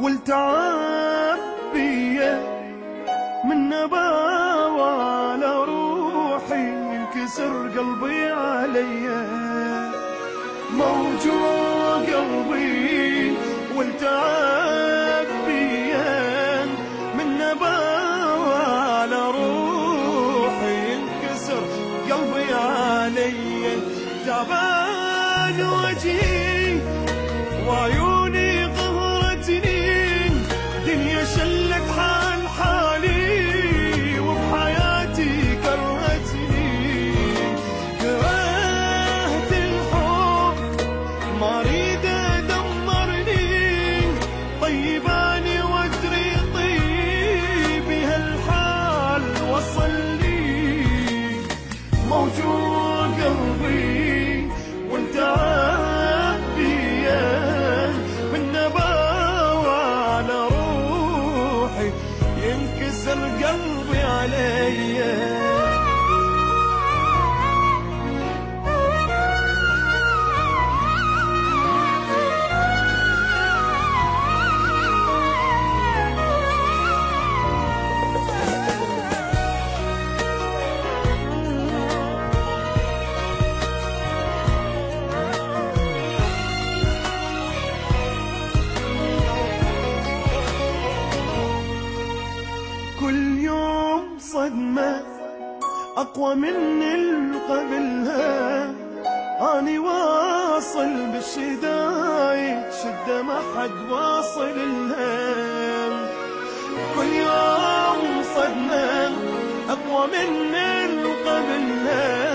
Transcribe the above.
والتعب بيا من نباوة على روحي، ينكسر قلبي عليا. موجوع قلبي والتعب بيا من نباوة على روحي، ينكسر قلبي عليا. تعبان وجهي وعيوني قهرتني، دنيا شلت حال حالي وبحياتي كرهتني. كرهت الحب ما اريد دمرني، طيباني وادري طيبي هالحال وصلني. موجوع قلبي وانت عبية من نباوة على روحي، ينكسر قلبي عليا. كل يوم صدمة أقوى من اللي قبلها، أني واصل بالشدايد شدة ما حد واصل لها. كل يوم صدمة أقوى من اللي قبلها،